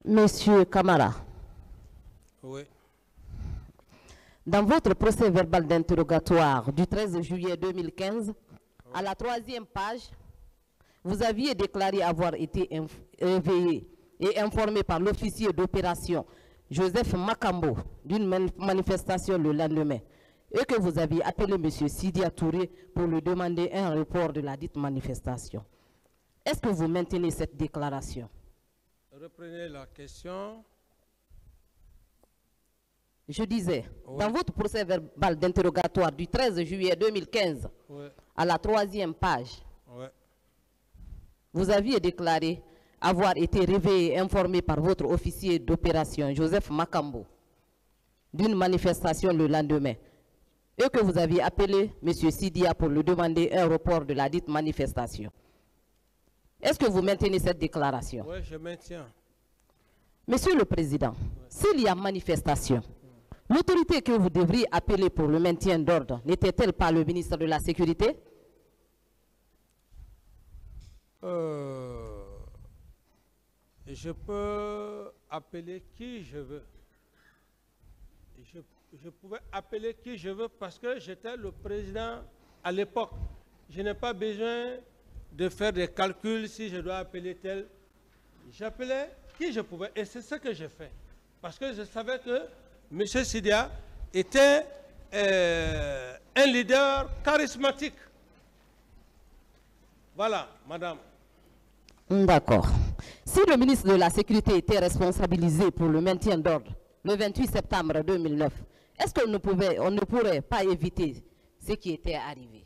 Monsieur Camara, Oui. dans votre procès verbal d'interrogatoire du 13 juillet 2015, à la 3e page, vous aviez déclaré avoir été réveillé et informé par l'officier d'opération Joseph Makambo d'une manifestation le lendemain et que vous aviez appelé M. Sidia Touré pour lui demander un report de la dite manifestation. Est-ce que vous maintenez cette déclaration? Reprenez la question. Je disais, Oui. dans votre procès verbal d'interrogatoire du 13 juillet 2015, Oui. à la 3e page, Oui. vous aviez déclaré avoir été réveillé et informé par votre officier d'opération, Joseph Makambo, d'une manifestation le lendemain, et que vous aviez appelé M. Sidia pour lui demander un report de la dite manifestation. Est-ce que vous maintenez cette déclaration? Oui, je maintiens. Monsieur le Président, s'il y a manifestation, l'autorité que vous devriez appeler pour le maintien d'ordre n'était-elle pas le ministre de la Sécurité? Je peux appeler qui je veux. Je pouvais appeler qui je veux parce que j'étais le président à l'époque. Je n'ai pas besoin de faire des calculs si je dois appeler tel. J'appelais qui je pouvais et c'est ce que j'ai fait. Parce que je savais que M. Sidia était un leader charismatique. Voilà, madame. D'accord. Si le ministre de la Sécurité était responsabilisé pour le maintien d'ordre le 28 septembre 2009, est-ce qu'on ne pourrait pas éviter ce qui était arrivé?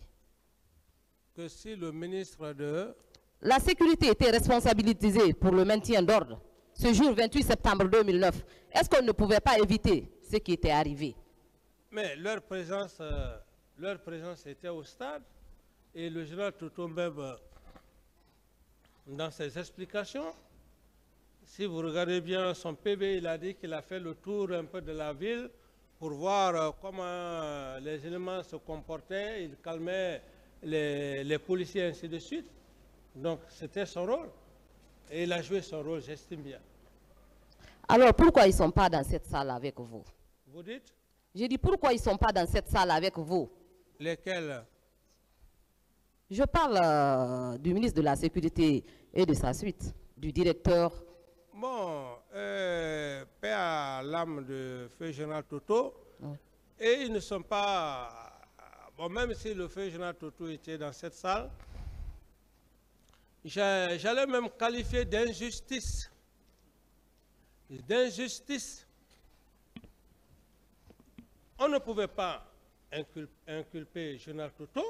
Que si le ministre de... La sécurité était responsabilisée pour le maintien d'ordre ce jour 28 septembre 2009, est-ce qu'on ne pouvait pas éviter ce qui était arrivé? Mais leur présence était au stade et le général Toto même, dans ses explications, si vous regardez bien son PV, il a dit qu'il a fait le tour un peu de la ville pour voir comment les éléments se comportaient, il calmait les policiers et ainsi de suite. Donc c'était son rôle et il a joué son rôle, j'estime bien. Alors pourquoi ils ne sont pas dans cette salle avec vous? Vous dites? J'ai dit pourquoi ils ne sont pas dans cette salle avec vous? Lesquels? Je parle du ministre de la Sécurité et de sa suite, du directeur. Bon, paix à l'âme de feu général Toto, Oui. et ils ne sont pas... Bon, même si le feu général Toto était dans cette salle, j'allais même qualifier d'injustice. D'injustice. On ne pouvait pas inculper général Toto,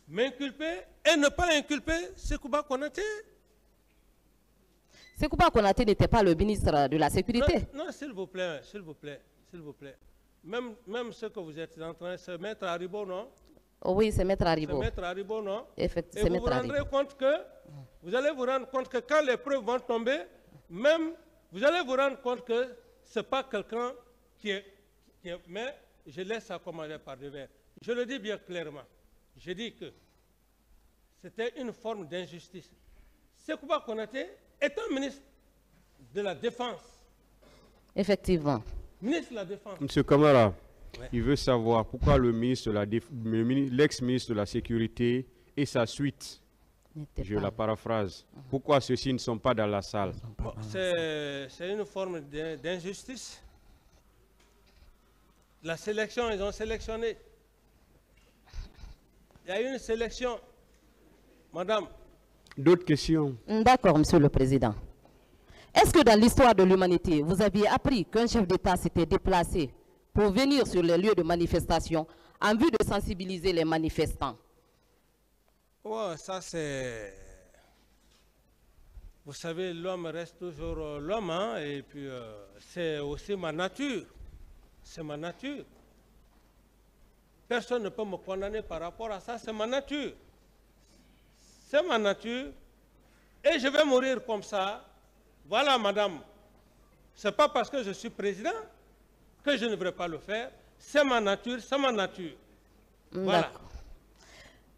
m'inculper et ne pas inculper Sekouba Konaté. Sekouba Konaté n'était pas le ministre de la Sécurité. Non, non, s'il vous plaît, s'il vous plaît, s'il vous plaît. Même ce que vous êtes en train de se mettre à ribot, non? Oh oui, c'est Maître Haribo. Se mettre à ribot, non? Effectivement, Et vous vous rendrez compte que, vous allez vous rendre compte que quand les preuves vont tomber, même, vous allez vous rendre compte que ce n'est pas quelqu'un qui est... Mais je laisse ça commander par devers. Je le dis bien clairement. Je dis que c'était une forme d'injustice. Sekouba Konaté est un ministre de la Défense. Effectivement. Ministre de la Défense. Monsieur Camara, Ouais. il veut savoir pourquoi l'ex-ministre de la Sécurité et sa suite, N'était je pas. la paraphrase, pourquoi ceux-ci ne sont pas dans la salle? Bon, c'est une forme d'injustice. La sélection, ils ont sélectionné. Il y a eu une sélection. Madame, D'autres questions? D'accord, Monsieur le Président. Est-ce que dans l'histoire de l'humanité, vous aviez appris qu'un chef d'État s'était déplacé pour venir sur les lieux de manifestation en vue de sensibiliser les manifestants? ouais, ça c'est... Vous savez, l'homme reste toujours l'homme, hein, et puis c'est aussi ma nature. C'est ma nature. Personne ne peut me condamner par rapport à ça, c'est ma nature. C'est ma nature. Et je vais mourir comme ça. Voilà, madame. Ce n'est pas parce que je suis président que je ne devrais pas le faire. C'est ma nature, c'est ma nature. Voilà. D'accord.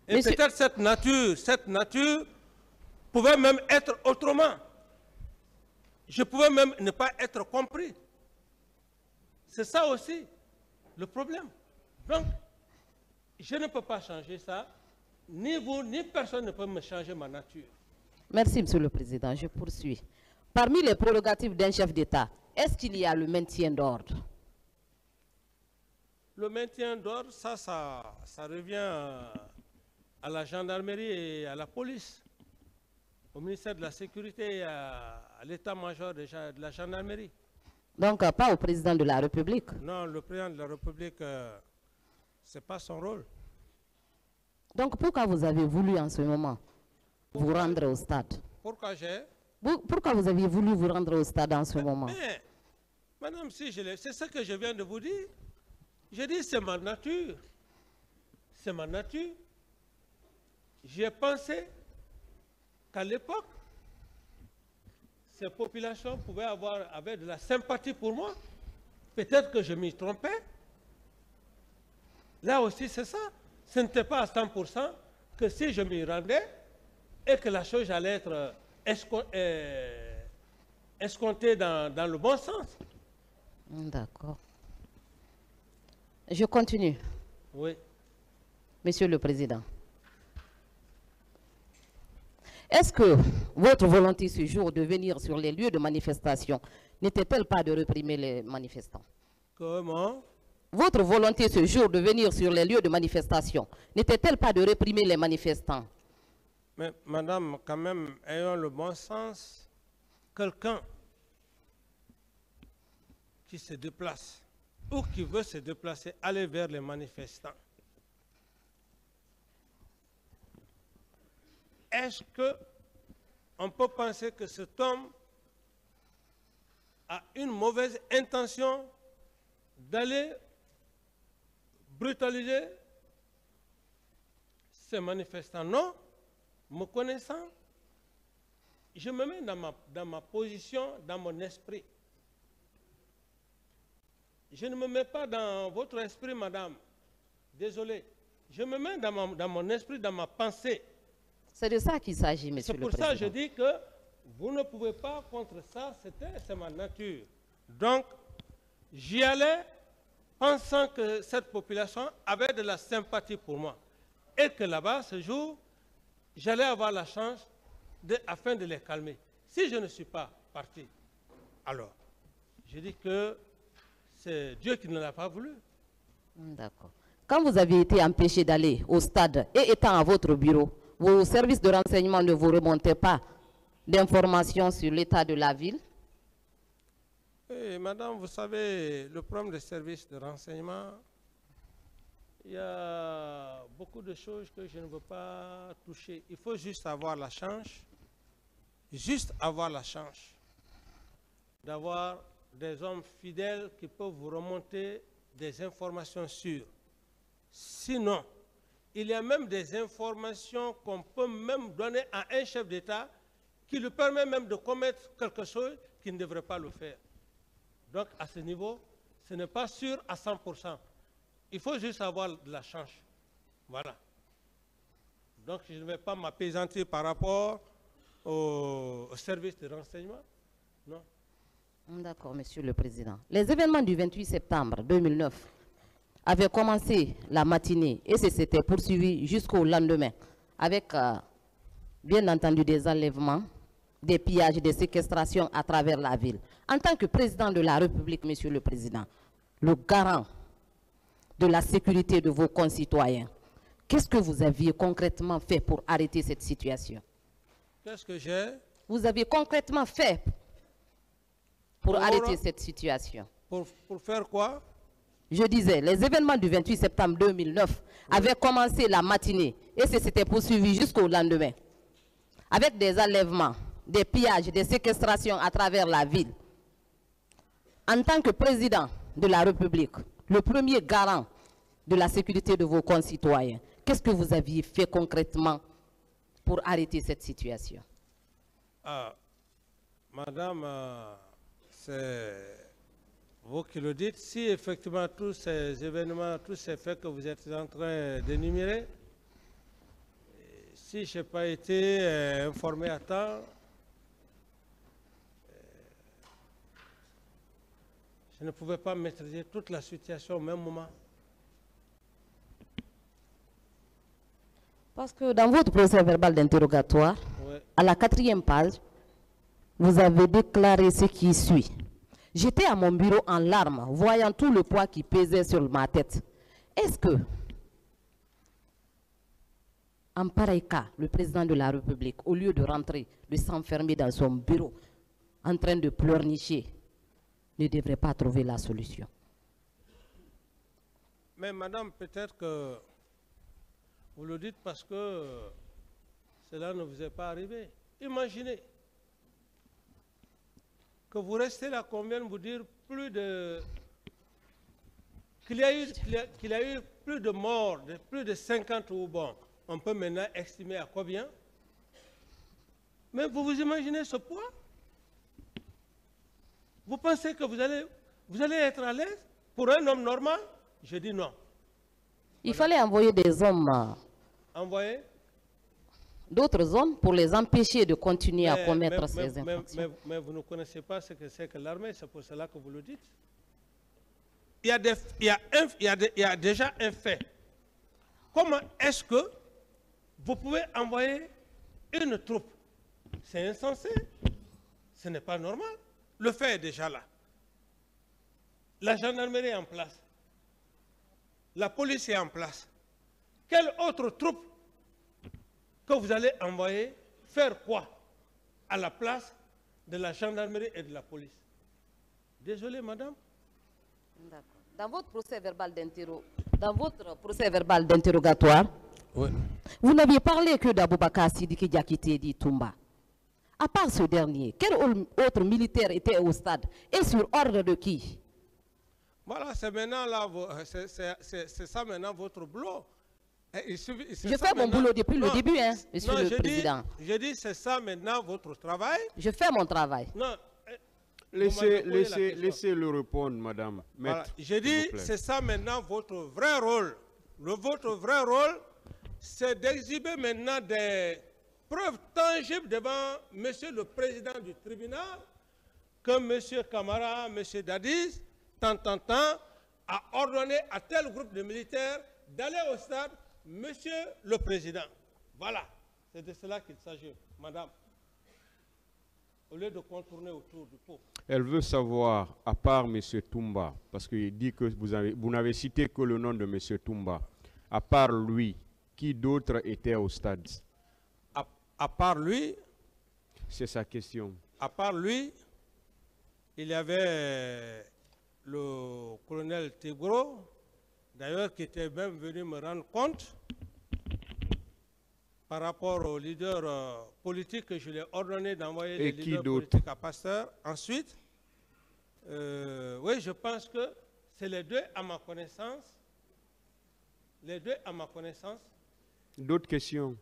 Et Monsieur- peut-être cette nature pouvait même être autrement. Je pouvais même ne pas être compris. C'est ça aussi le problème. Donc, je ne peux pas changer ça. Ni vous, ni personne ne peut me changer ma nature. Merci, Monsieur le Président. Je poursuis. Parmi les prérogatives d'un chef d'État, est-ce qu'il y a le maintien d'ordre? Le maintien d'ordre, ça revient à la gendarmerie et à la police, au ministère de la Sécurité et à l'état-major de la gendarmerie. Donc, pas au président de la République? Non, le président de la République, ce n'est pas son rôle. Donc, pourquoi vous avez voulu en ce moment vous rendre au stade? Pourquoi Pourquoi vous avez voulu vous rendre au stade en ce moment? Mais, madame, si c'est ce que je viens de vous dire. Je dis, c'est ma nature. C'est ma nature. J'ai pensé qu'à l'époque, ces populations avaient de la sympathie pour moi. Peut-être que je m'y trompais. Là aussi, c'est ça. Ce n'était pas à 100% que si je m'y rendais et que la chose allait être escomptée dans le bon sens. D'accord. Je continue. Oui. Monsieur le Président. Est-ce que votre volonté ce jour de venir sur les lieux de manifestation n'était-elle pas de réprimer les manifestants? Comment? Votre volonté ce jour de venir sur les lieux de manifestation n'était-elle pas de réprimer les manifestants? Mais madame, quand même, ayons le bon sens. Quelqu'un qui se déplace ou qui veut se déplacer, aller vers les manifestants, est-ce qu'on peut penser que cet homme a une mauvaise intention d'aller brutaliser ces manifestants? Non. Me connaissant, je me mets dans ma position, dans mon esprit. Je ne me mets pas dans votre esprit, madame. Désolé. Je me mets dans mon esprit, dans ma pensée. C'est de ça qu'il s'agit, Monsieur le Président. C'est pour ça que je dis que vous ne pouvez pas contre ça, c'est ma nature. Donc, j'y allais pensant que cette population avait de la sympathie pour moi. Et que là-bas, ce jour, j'allais avoir la chance afin de les calmer. Si je ne suis pas parti, alors, je dis que c'est Dieu qui ne l'a pas voulu. D'accord. Quand vous avez été empêché d'aller au stade et étant à votre bureau, vos services de renseignement ne vous remontaient pas d'informations sur l'état de la ville? Et madame, vous savez, le problème des services de renseignement, il y a beaucoup de choses que je ne veux pas toucher. Il faut juste avoir la chance, d'avoir des hommes fidèles qui peuvent vous remonter des informations sûres. Sinon, il y a même des informations qu'on peut même donner à un chef d'État qui lui permet même de commettre quelque chose qu'il ne devrait pas le faire. Donc, à ce niveau, ce n'est pas sûr à 100%. Il faut juste avoir de la chance. Voilà. Donc, je ne vais pas m'appesantir par rapport au service de renseignement. Non. D'accord, Monsieur le Président. Les événements du 28 septembre 2009 avaient commencé la matinée et s'étaient poursuivis jusqu'au lendemain avec, bien entendu, des enlèvements, des pillages, des séquestrations à travers la ville. En tant que président de la République, Monsieur le Président, le garant de la sécurité de vos concitoyens, qu'est-ce que vous aviez concrètement fait pour arrêter cette situation? Qu'est-ce que j'ai? Vous avez concrètement fait pour arrêter cette situation? Pour faire quoi? Je disais, les événements du 28 septembre 2009 avaient commencé la matinée et s'étaient poursuivis jusqu'au lendemain, avec des enlèvements, des pillages, des séquestrations à travers la ville. En tant que président de la République, le premier garant de la sécurité de vos concitoyens, qu'est-ce que vous aviez fait concrètement pour arrêter cette situation? Madame, c'est vous qui le dites. Si effectivement tous ces événements, tous ces faits que vous êtes en train d'énumérer, si je n'ai pas été informé à temps, je ne pouvais pas maîtriser toute la situation au même moment. Parce que dans votre procès verbal d'interrogatoire, Ouais. à la 4e page, vous avez déclaré ce qui suit. J'étais à mon bureau en larmes, voyant tout le poids qui pesait sur ma tête. Est-ce que, en pareil cas, le président de la République, au lieu de rentrer, de s'enfermer dans son bureau, en train de pleurnicher, ne devrait pas trouver la solution? Mais madame, peut-être que vous le dites parce que cela ne vous est pas arrivé. Imaginez que vous restez là, qu'on vienne vous dire qu'il y a eu plus de morts, plus de 50 ou bon. On peut maintenant estimer à combien. Mais vous vous imaginez ce poids? Vous pensez que vous allez être à l'aise pour un homme normal? Je dis non. Il fallait envoyer des hommes, Envoyez. d'autres hommes, pour les empêcher de continuer à commettre ces infractions. Mais vous ne connaissez pas ce que c'est que l'armée, c'est pour cela que vous le dites. Il y a déjà un fait. Comment est-ce que vous pouvez envoyer une troupe? C'est insensé. Ce n'est pas normal. Le fait est déjà là. La gendarmerie est en place. La police est en place. Quelle autre troupe que vous allez envoyer faire quoi à la place de la gendarmerie et de la police? Désolé, madame. Dans votre procès verbal d'interrogatoire, Oui. vous n'aviez parlé que d'Aboubacar Sidiki Diakité dit Toumba. À part ce dernier, quel autre militaire était au stade et sur ordre de qui? Voilà, c'est maintenant là, c'est ça maintenant votre boulot. Je fais mon boulot depuis le début, hein, monsieur le Président. Je dis, c'est ça maintenant votre travail. Je fais mon travail. Non. Laissez-le répondre, madame. Voilà. Maître, Je s'il dis, vous plaît. c'est ça maintenant votre vrai rôle. Votre vrai rôle, c'est d'exhiber maintenant des preuves tangibles devant monsieur le président du tribunal que monsieur Camara, monsieur Dadis, tant, a ordonné à tel groupe de militaires d'aller au stade, monsieur le président. Voilà, c'est de cela qu'il s'agit, madame. Au lieu de contourner autour du pot. Elle veut savoir, à part M. Toumba, parce qu'il dit que vous n'avez cité que le nom de M. Toumba, à part lui, qui d'autre était au stade? À part lui, c'est sa question. À part lui, il y avait le colonel Tigro, d'ailleurs qui était même venu me rendre compte par rapport au leader politique que je lui ai ordonné d'envoyer des leaders politiques à Pasteur. Ensuite, oui, je pense que c'est les deux à ma connaissance. Les deux à ma connaissance. D'autres questions?